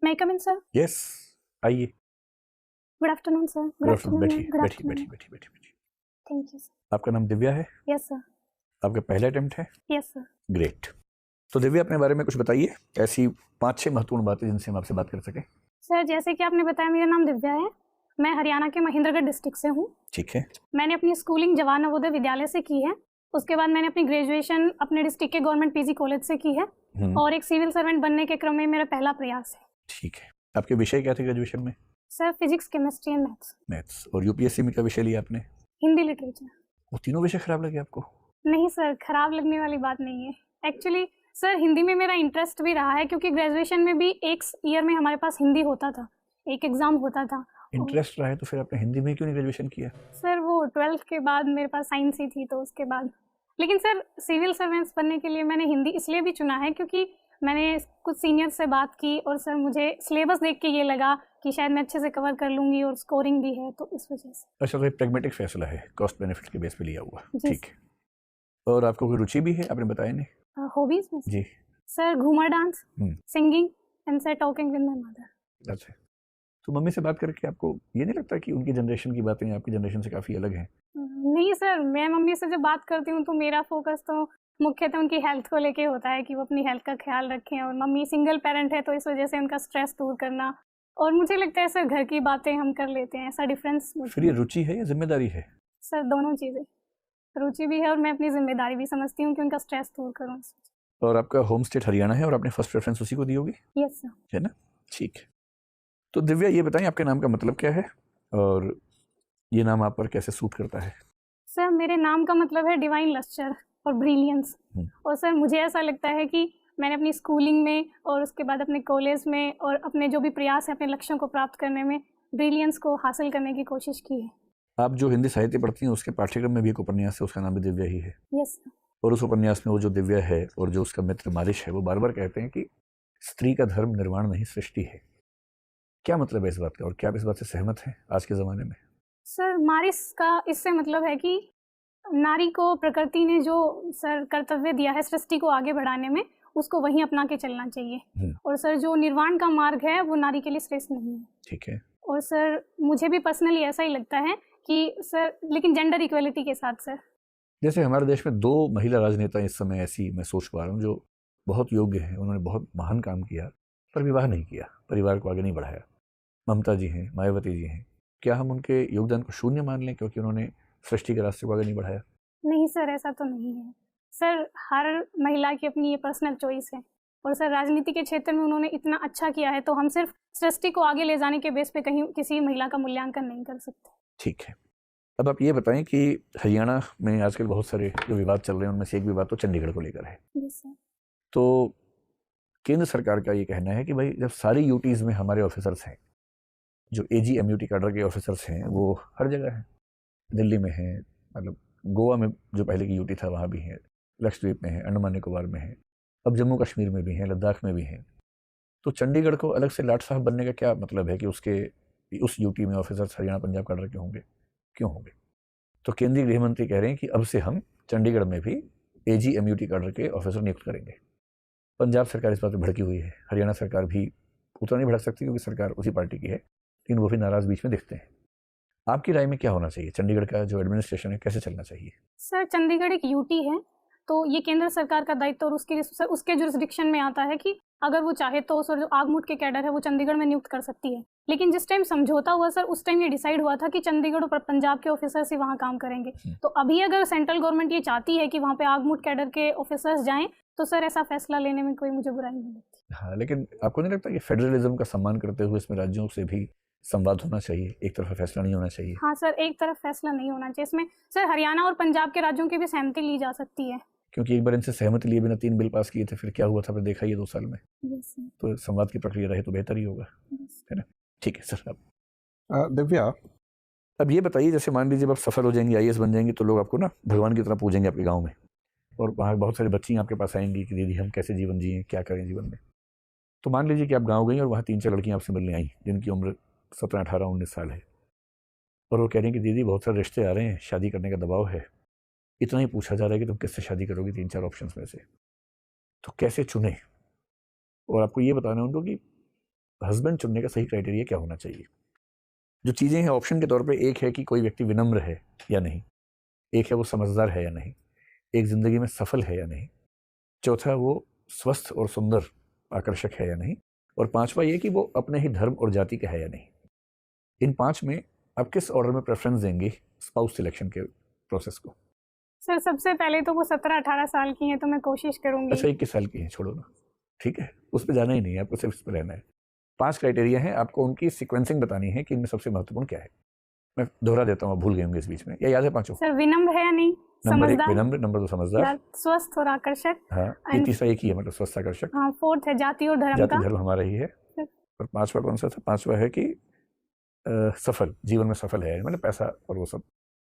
May I come in, sir? Yes, आइए। Good afternoon, sir. Good afternoon, बैठिए Good बैठिए afternoon. बैठिए बैठिए बैठिए बैठिए। Thank you, sir. आपका नाम दिव्या है? Yes, sir. आपका पहला अटेम्प्ट है? Yes, sir. ग्रेट। तो दिव्या अपने बारे में कुछ बताइए, ऐसी 5-6 महत्वपूर्ण बातें जिनसे हम आपसे बात कर सकें। सर, जैसे कि आपने बताया, मेरा नाम दिव्या है। मैं हरियाणा के महेंद्रगढ़ डिस्ट्रिक्ट से हूँ। ठीक है। मैंने अपनी स्कूलिंग जवाहर नवोदय विद्यालय से की है। उसके बाद मैंने अपनी ग्रेजुएशन अपने डिस्ट्रिक्ट के गवर्नमेंट पीजी कॉलेज से की है और एक सिविल सर्वेंट बनने के क्रम में मेरा पहला प्रयास है। ठीक है। आपके विषय क्या थे ग्रेजुएशन में? Sir, physics, chemistry and maths. और यूपीएससी में क्या विषय लिया आपने? हिंदी लिटरेचर। वो तीनों विषय खराब लगे आपको? नहीं सर, खराब लगने वाली बात नहीं है। एक्चुअली सर, हिंदी में मेरा इंटरेस्ट भी रहा है क्योंकि ग्रेजुएशन में भी एक ईयर में हमारे पास हिंदी होता था, एक एग्जाम होता था। इंटरेस्ट रहा है तो फिर आपने हिंदी में क्यों नहीं ग्रेजुएशन किया? सर, वो 12th के बाद मेरे पास साइंस ही थी तो उसके बाद। लेकिन सर, सिविल सर्वेंट्स बनने के लिए मैंने हिंदी इसलिए भी चुना है क्योंकि मैंने कुछ सीनियर से बात की और सर मुझे सिलेबस देख के ये लगा कि शायद मैं अच्छे से कवर कर लूँगी और स्कोरिंग भी है, तो इस वजह से। अच्छा, तो ये प्रैग्मेटिक फैसला है, कॉस्ट बेनिफिट के बेस पे लिया हुआ। जी ठीक है। और आपको कोई रुचि भी है, आपने बताया नहीं? हॉबीज में जी। Sir, Ghoomar dance, singing and sir talking with my mother. अच्छा, तो मम्मी से बात करके आपको ये नहीं लगता कि उनकी जनरेशन की बातें आपकी जनरेशन से काफ़ी अलग हैं? नहीं सर, मैं मम्मी से जब बात करती हूँ तो मेरा फोकस तो मुख्यतः उनकी हेल्थ को लेके होता है कि वो अपनी हेल्थ का ख्याल रखें, और मम्मी सिंगल पेरेंट है तो इस वजह से उनका स्ट्रेस दूर करना, और मुझे लगता है सर घर की बातें हम कर लेते हैं, ऐसा डिफरेंस। फिर ये रुचि है या जिम्मेदारी है? सर, दोनों चीज़ें, रुचि भी है और मैं अपनी जिम्मेदारी भी समझती हूँ कि उनका स्ट्रेस दूर करूँ। और आपका होम स्टेट हरियाणा है और आपने फर्स्ट प्रेफरेंस उसी को दी होगी? Yes sir. है ना? ठीक है। तो दिव्या ये बताएं, आपके नाम का मतलब क्या है और ये नाम आप पर कैसे सूट करता है? सर, मेरे नाम का मतलब है डिवाइन लस्टर और ब्रिलियंस। और सर मुझे ऐसा लगता है कि मैंने अपनी स्कूलिंग में और उसके बाद अपने कॉलेज में और अपने जो भी प्रयास है अपने लक्ष्यों को प्राप्त करने में, ब्रिलियंस को हासिल करने की कोशिश की है। आप जो हिंदी साहित्य पढ़ती हैं उसके पाठ्यक्रम में भी एक उपन्यास है, उसका नाम भी दिव्या ही है। Yes sir. और उस उपन्यास में वो जो दिव्या है और जो उसका मित्र मारिश है, वो बार बार कहते हैं कि स्त्री का धर्म निर्माण नहीं सृष्टि है। क्या मतलब है इस बात का, और क्या आप इस बात से सहमत हैं आज के ज़माने में? सर, मारिस का इससे मतलब है कि नारी को प्रकृति ने जो सर कर्तव्य दिया है सृष्टि को आगे बढ़ाने में, उसको वहीं अपना के चलना चाहिए। और सर जो निर्वाण का मार्ग है वो नारी के लिए श्रेष्ठ नहीं है। ठीक है। और सर मुझे भी पर्सनली ऐसा ही लगता है कि सर, लेकिन जेंडर इक्वलिटी के साथ सर। जैसे हमारे देश में 2 महिला राजनेता इस समय ऐसी मैं सोच पा रहा हूँ जो बहुत योग्य हैं, उन्होंने बहुत महान काम किया पर विवाह नहीं किया, परिवार को आगे नहीं बढ़ाया। ममता जी हैं, मायावती जी हैं। क्या हम उनके योगदान को शून्य मान लें क्योंकि उन्होंने सृष्टि के रास्ते को आगे नहीं बढ़ाया? नहीं सर, ऐसा तो नहीं है। सर, हर महिला की अपनी ये पर्सनल चॉइस है, और सर राजनीति के क्षेत्र में उन्होंने इतना अच्छा किया है तो हम सिर्फ सृष्टि को आगे ले जाने के बेस पे कहीं किसी महिला का मूल्यांकन नहीं कर सकते। ठीक है। अब आप ये बताएं कि हरियाणा में आजकल बहुत सारे जो विवाद चल रहे हैं उनमें से एक विवाद तो चंडीगढ़ को लेकर है। जी सर। तो केंद्र सरकार का ये कहना है कि भाई जब सारी यूटीज़ में हमारे ऑफिसर्स हैं, जो एजी एमयूटी कैडर के ऑफिसर्स हैं वो हर जगह हैं, दिल्ली में हैं, मतलब गोवा में जो पहले की यूटी था वहाँ भी हैं, लक्षद्वीप में है, अंडमान निकोबार में है, अब जम्मू कश्मीर में भी हैं, लद्दाख में भी हैं, तो चंडीगढ़ को अलग से लाट साहब बनने का क्या मतलब है कि उसके उस यूटी में ऑफिसर्स हरियाणा पंजाब कैडर के होंगे? क्यों होंगे? तो केंद्रीय गृह मंत्री कह रहे हैं कि अब से हम चंडीगढ़ में भी एजी एमयूटी कैडर के ऑफिसर नियुक्त करेंगे। पंजाब सरकार इस बात पर भड़की हुई है, हरियाणा सरकार भी उतना नहीं भड़क सकती क्योंकि सरकार उसी पार्टी की है, लेकिन वो भी नाराज़ बीच में दिखते हैं। आपकी राय में क्या होना चाहिए? चंडीगढ़ का जो एडमिनिस्ट्रेशन है कैसे चलना चाहिए? सर, चंडीगढ़ एक यूटी है तो ये केंद्र सरकार का दायित्व और उसके जुरिस्डिक्शन में आता है कि अगर वो चाहे तो सर जो आगमुट के कैडर है वो चंडीगढ़ में नियुक्त कर सकती है। लेकिन जिस टाइम समझौता हुआ सर, उस टाइम ये डिसाइड हुआ था कि चंडीगढ़ और पंजाब के ऑफिसर्स ही वहाँ काम करेंगे। तो अभी अगर सेंट्रल गवर्नमेंट ये चाहती है कि वहाँ पे आगमुट कैडर के ऑफिसर्स जाएं तो सर ऐसा फैसला लेने में कोई मुझे बुराई नहीं लगती। हाँ, लेकिन आपको नहीं लगता कि फेडरलिज्म का सम्मान करते हुए इसमें राज्यों से भी संवाद होना चाहिए, एक तरफा फैसला नहीं होना चाहिए? हाँ सर, एक तरफ फैसला नहीं होना चाहिए इसमें। सर, हरियाणा और पंजाब के राज्यों की भी सहमति ली जा सकती है। क्योंकि एक बार इनसे सहमति लिए बिना 3 बिल पास किए थे, फिर क्या हुआ था, फिर देखा ही 2 साल में। तो संवाद की प्रक्रिया रहे तो बेहतर ही होगा, है ना? ठीक है सर। अब दिव्या, अब ये बताइए, जैसे मान लीजिए आप सफल हो जाएंगी, आईएएस बन जाएंगी, तो लोग आपको ना भगवान की तरह पूजेंगे आपके गाँव में, और वहाँ बहुत सारी बच्चियाँ आपके पास आएंगी कि दीदी हम कैसे जीवन जिए, क्या करें जीवन में। तो मान लीजिए कि आप गाँव गई और वहाँ 3-4 लड़कियाँ आपसे मिलने आई जिनकी उम्र 17, 18, 19 साल है, और वो कह रही हैं कि दीदी बहुत सारे रिश्ते आ रहे हैं, शादी करने का दबाव है, इतना ही पूछा जा रहा है कि तुम किससे शादी करोगी 3-4 ऑप्शंस में से, तो कैसे चुने? और आपको ये बताना है उनको कि हस्बैंड चुनने का सही क्राइटेरिया क्या होना चाहिए। जो चीज़ें हैं ऑप्शन के तौर पे, एक है कि कोई व्यक्ति विनम्र है या नहीं, एक है वो समझदार है या नहीं, एक ज़िंदगी में सफल है या नहीं, चौथा वो स्वस्थ और सुंदर आकर्षक है या नहीं, और पांचवा ये कि वो अपने ही धर्म और जाति का है या नहीं। इन 5 में आप किस ऑर्डर में प्रेफरेंस देंगे स्पाउस सिलेक्शन के प्रोसेस को? सर सबसे पहले तो वो 17-18 साल की हैं, तो मैं कोशिश करूंगी। अच्छा 21 साल की है, छोड़ो ना, ठीक है, उस पर जाना ही नहीं है आपको, सिर्फ इस पर रहना है। 5 क्राइटेरिया हैं, आपको उनकी सीक्वेंसिंग बतानी है कि इनमें सबसे महत्वपूर्ण क्या है। मैं दोहरा देता हूँ, भूल गए होंगे इस बीच में, या याद है पांचों? सर विनम्र है या नहीं, नंबर 1 समझदार, विनम्र, नंबर 2 समझदार, स्वस्थ और आकर्षक, हाँ ये तीसरा एक ही है, मतलब स्वस्थ आकर्षक। हाँ, 4th है जाति और धर्म जाति का। धर्म हमारा ही है। और पांचवा कौन सा था? पांचवा है कि सफल, जीवन में सफल है, मतलब पैसा और वो सब,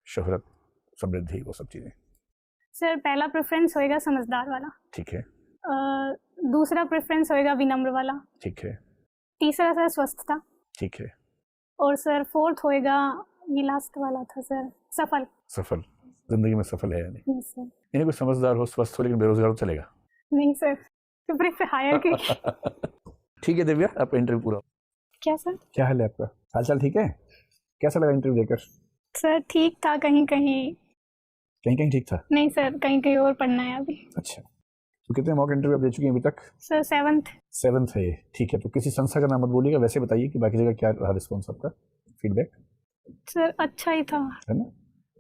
शोहरत, समृद्धि, वो सब चीज़ें। सर पहला प्रेफरेंस होएगा समझदार वाला, ठीक है, दूसरा प्रेफरेंस होएगा विनम्र वाला, ठीक है, तीसरा सर स्वस्थता, ठीक है, और सर 4th होएगा, ये लास्ट वाला था सर, सफल। सफल, जिंदगी में सफल है या नहीं। नहीं सर। यानी कोई समझदार हो, स्वस्थ हो, लेकिन बेरोजगार हो, चलेगा? नहीं सर, तो फिर हायर की। ठीक है दिव्या, आपका इंटरव्यू पूरा। क्या सर? क्या हाल है आपका? हाल चाल ठीक है? कैसा लगा इंटरव्यू देकर? सर ठीक था, कहीं कहीं। कहीं कहीं ठीक था? नहीं सर, कहीं कहीं और पढ़ना है अभी। अच्छा, तो कितने मॉक इंटरव्यू आप दे चुके हैं अभी तक? सर 7th है ये, ठीक है। तो किसी संस्था का नाम मत बोलिएगा, वैसे बताइए कि बाकी जगह क्या रहा रिस्पॉन्स आपका, फीडबैक? सर अच्छा ही था। है ना,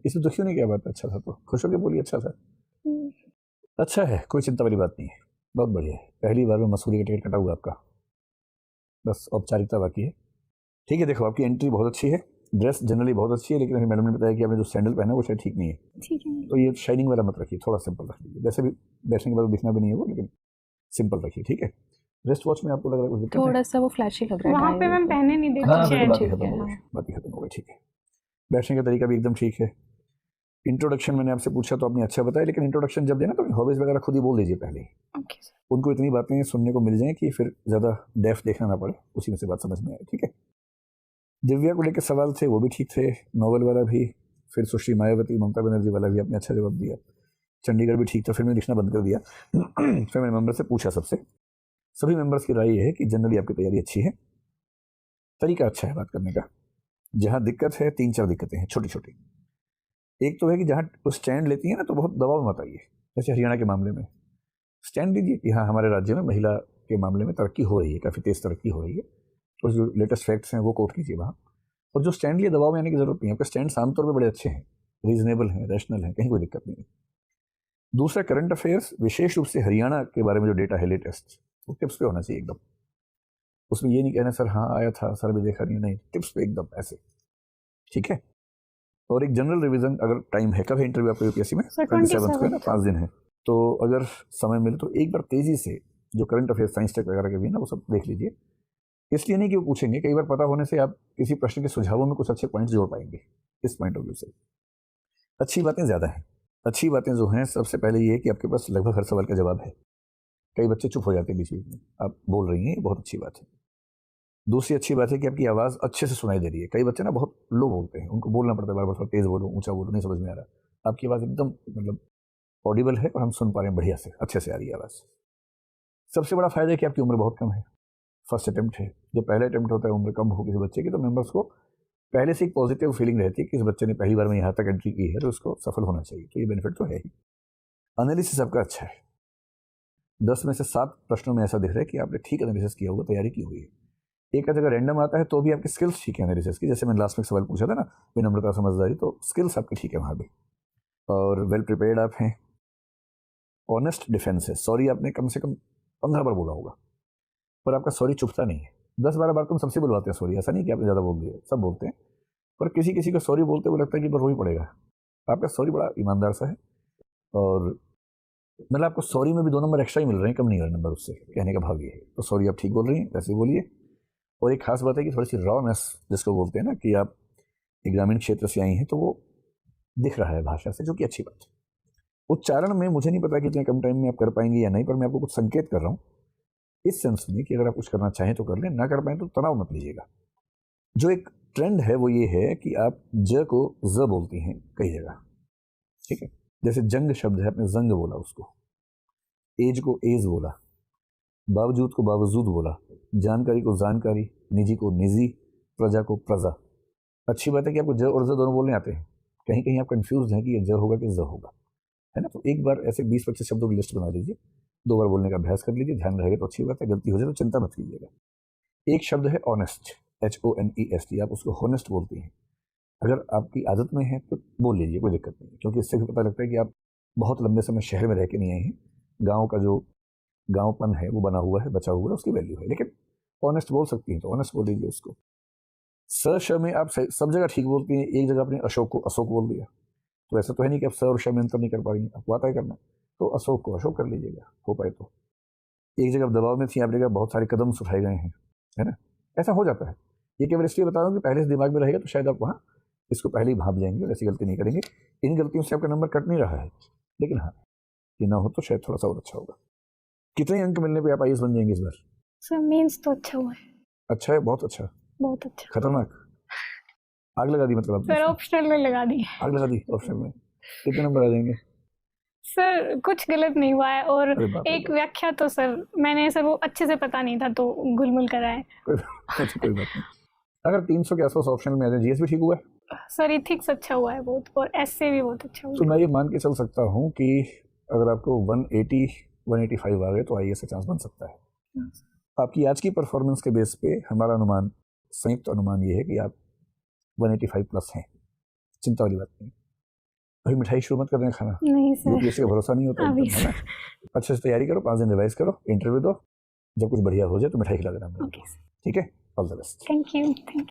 इसमें दुखी होने की क्या बात है, अच्छा था तो खुश होकर बोलिए अच्छा था। अच्छा है, कोई चिंता वाली बात नहीं है, बहुत बढ़िया है। पहली बार में मसूरी का टिकट कटा हुआ आपका, बस औपचारिकता बाकी है। ठीक है, देखो आपकी एंट्री बहुत अच्छी है, ड्रेस जनरली बहुत अच्छी है, लेकिन अभी मैडम ने बताया कि आपने जो सैंडल पहना है वो शायद ठीक नहीं है। ठीक है। तो ये शाइनिंग वाला मत रखिए, थोड़ा सिंपल रख लीजिए, वैसे भी बैठने के बाद दिखना भी नहीं है वो, लेकिन सिंपल रखिए, ठीक है। रिस्ट वॉच में आपको लग रहा है कुछ दिक्कत है? थोड़ा सा वो फ्लैशी लग रहा है, वहाँ पे मैम पहने नहीं देती। हाँ, शायद। बात ही खत्म हो गई, ठीक है। बैठने का तरीका भी एकदम ठीक है। इंट्रोडक्शन मैंने आपसे पूछा तो आपने अच्छा बताया, लेकिन इंट्रोडक्शन जब देना तो हॉबीज वगैरह खुद ही बोल दीजिए पहले ही। Okay sir. उनको इतनी बातें सुनने को मिल जाएं कि फिर ज़्यादा डेफ देखना ना पड़े, उसी में से बात समझ में आए, ठीक है। दिव्या को लेकर सवाल थे, वो भी ठीक थे, नॉवल वाला भी, फिर सुश्री मायावती, ममता बनर्जी वाला भी आपने अच्छा जवाब दिया, चंडीगढ़ भी ठीक था, फिर मैंने लिखना बंद कर दिया। फिर मैंने मेंबर से पूछा, सबसे सभी मेंबर्स की राय है कि जनरली आपकी तैयारी अच्छी है, तरीका अच्छा है बात करने का। जहाँ दिक्कत है, 3-4 दिक्कतें हैं छोटी छोटी। एक तो है कि जहाँ वो स्टैंड लेती है ना, तो बहुत दबाव मत आइए। जैसे हरियाणा के मामले में स्टैंड दीजिए कि हाँ हमारे राज्य में महिला के मामले में तरक्की हो रही है, काफ़ी तेज़ तरक्की हो रही है, और जो लेटेस्ट फैक्ट्स हैं वो कोट कीजिए वहाँ। और जो स्टैंड लिए दबाव में आने की जरूरत नहीं है, आपके स्टैंड आमतौर पर बड़े अच्छे हैं, रीजनेबल हैं, रैशनल हैं, कहीं कोई दिक्कत नहीं है। दूसरा, करंट अफेयर्स, विशेष रूप से हरियाणा के बारे में जो डेटा है लेटेस्ट, वो टिप्स पे होना चाहिए एकदम। उसमें ये नहीं कहना सर हाँ आया था सर अभी देखा नहीं, टिप्स पे एकदम ऐसे, ठीक है। और एक जनरल रिवीजन अगर टाइम है, कब है इंटरव्यू आपको यूपीएससी में? 27 को है ना, 5 दिन है। तो अगर समय मिले तो एक बार तेजी से जो करंट अफेयर साइंस टेक वगैरह के भी ना वो सब देख लीजिए। इसलिए नहीं कि वो पूछेंगे, कई बार पता होने से आप किसी प्रश्न के सुझावों में कुछ अच्छे पॉइंट्स जोड़ पाएंगे। इस पॉइंट ऑफ व्यू से अच्छी बातें ज़्यादा हैं। अच्छी बातें जो हैं, सबसे पहले ये है कि आपके पास लगभग हर सवाल का जवाब है। कई बच्चे चुप हो जाते हैं बीच बीच में, आप बोल रही हैं, बहुत अच्छी बात है। दूसरी अच्छी बात है कि आपकी आवाज़ अच्छे से सुनाई दे रही है। कई बच्चे ना बहुत लो बोलते हैं, उनको बोलना पड़ता है बार बार, थोड़ा तेज़ बोलो, ऊंचा बोलो, नहीं समझ में आ रहा। आपकी आवाज़ एकदम मतलब ऑडिबल है और हम सुन पा रहे हैं, बढ़िया से, अच्छे से आ रही है आवाज़। सबसे बड़ा फायदा है कि आपकी उम्र बहुत कम है, फर्स्ट अटैम्प्ट है। जब पहले अटैम्प्ट होता है, उम्र कम हो किसी बच्चे की, तो मेंबर्स को पहले से एक पॉजिटिव फीलिंग रहती है कि इस बच्चे ने पहली बार में यहाँ तक एंट्री की है तो उसको सफल होना चाहिए, तो ये बेनिफिट तो है ही। एनालिसिस आपका अच्छा है, 10 में से 7 प्रश्नों में ऐसा दिख रहा है कि आपने ठीक एनालिसिस किया हुआ, तैयारी की हुई है। एक अगर रैंडम आता है तो भी आपकी स्किल्स ठीक है एनालिसिस की, जैसे मैंने लास्ट में सवाल पूछा था ना, विनम्रता, समझदारी, तो स्किल्स आपकी ठीक है वहाँ भी, और वेल प्रिपेयर्ड आप हैं। ऑनेस्ट डिफेंस है, सॉरी आपने कम से कम 15 बार बोला होगा, पर आपका सॉरी चुभता नहीं है। 10-12 बार तुम सबसे बुलवाते हैं सॉरी, ऐसा नहीं कि आपने ज़्यादा बोल दिया, सब बोलते हैं, पर किसी किसी को सॉरी बोलते हुए लगता है कि पर रोई पड़ेगा। आपका सॉरी बड़ा ईमानदार सा है, और मतलब आपको सॉरी में भी 2 नंबर एक्स्ट्रा ही मिल रहे हैं, कम नहीं हो रहे नंबर, उससे कहने का भाव ये है। तो सॉरी आप ठीक बोल रही हैं, वैसे बोलिए। और एक खास बात है कि थोड़ी सी रॉनेस जिसको बोलते हैं ना, कि आप एक ग्रामीण क्षेत्र से आई हैं, तो वो दिख रहा है भाषा से, जो कि अच्छी बात है। उच्चारण में मुझे नहीं पता कि इतने कम टाइम में आप कर पाएंगे या नहीं, पर मैं आपको कुछ संकेत कर रहा हूँ इस सेंस में कि अगर आप कुछ करना चाहें तो कर लें, ना कर पाएं तो तनाव मत लीजिएगा। जो एक ट्रेंड है वो ये है कि आप ज को ज बोलती हैं कई जगह, ठीक है। जैसे जंग शब्द है, आपने जंग बोला उसको, एज को एज बोला, बावजूद को बावजूद बोला, जानकारी को जानकारी, निजी को निजी, प्रजा को प्रजा। अच्छी बात है कि आपको ज और ज दोनों बोलने आते हैं। कहीं कहीं आप कंफ्यूज हैं कि ये ज होगा कि ज होगा, है ना। तो एक बार ऐसे 20-25 शब्दों की लिस्ट बना लीजिए, 2 बार बोलने का अभ्यास कर लीजिए, ध्यान रहेगा तो अच्छी बात है, गलती हो जाए तो चिंता मत कीजिएगा। एक शब्द है ऑनेस्ट, HONEST, आप उसको हॉनेस्ट बोलती हैं। अगर आपकी आदत में है तो बोल लीजिए, कोई दिक्कत नहीं है, क्योंकि इससे भी पता लगता है कि आप बहुत लंबे समय शहर में रह के नहीं आए हैं। गाँव का जो गाँवपन है वो बना हुआ है, बचा हुआ है, उसकी वैल्यू है। लेकिन ऑनेस्ट बोल सकती हैं तो ऑनेस्ट बोल दीजिए उसको। स श में आप सब जगह ठीक बोलती हैं, एक जगह आपने अशोक को अशोक बोल दिया, तो ऐसा तो है नहीं कि आप स और श में अंतर नहीं कर पा रही हैं, आपको आता है करना, तो अशोक को अशोक कर लीजिएगा हो पाए तो। एक जगह दबाव में थी, आपने कहा बहुत सारे कदम उठाए गए हैं, है ना, ऐसा हो जाता है। ये केवल इसलिए बता रहा हूँ कि पहले से दिमाग में रहेगा तो शायद आप वहाँ इसको पहले ही भाप जाएंगे और ऐसी गलती नहीं करेंगे। इन गलतियों से आपका नंबर कट नहीं रहा है, लेकिन हाँ, ये ना हो तो शायद थोड़ा सा और अच्छा होगा। कितने अंक मिलने पे आप IAS बन जाएंगे इस बार? सर मेंस तो अच्छा हुआ है। अच्छा है, बहुत अच्छा, बहुत अच्छा। खतरनाक, आग लगा दी मतलब आपने सर इसमें? ऑप्शनल में लगा दी। आग लगा दी ऑप्शन में। कितने नंबर आ जाएंगे? सर कुछ गलत नहीं हुआ है, और अरे बाप रे एक बाप। व्याख्या तो सर मैंने सर वो अच्छे से पता नहीं था तो गुलमुल करा है। कोई बात नहीं। अगर 300 के आसपास ऑप्शन में आ जाए, GS भी ठीक हुआ है, सर इथिक्स अच्छा हुआ है बहुत, और ऐसे भी बहुत अच्छा तो हुआ मैं ये मान के चल सकता हूँ कि अगर आपको 180-185 आ गए तो IAS का चांस बन सकता है। है। आपकी आज की परफॉर्मेंस के बेस पे हमारा अनुमान, संयुक्त अनुमान ये है कि आप 185 प्लस हैं, चिंता वाली बात नहीं। अभी मिठाई शुरू मत कर दें खाना, नहीं सर UPSC का भरोसा नहीं होता अभी एकदम, है ना। अच्छे से तैयारी करो, 5 दिन रिवाइज करो, इंटरव्यू दो, जब कुछ बढ़िया हो जाए तो मिठाई खिला देना मुझे, ओके सर, ठीक है। All the best. Thank you.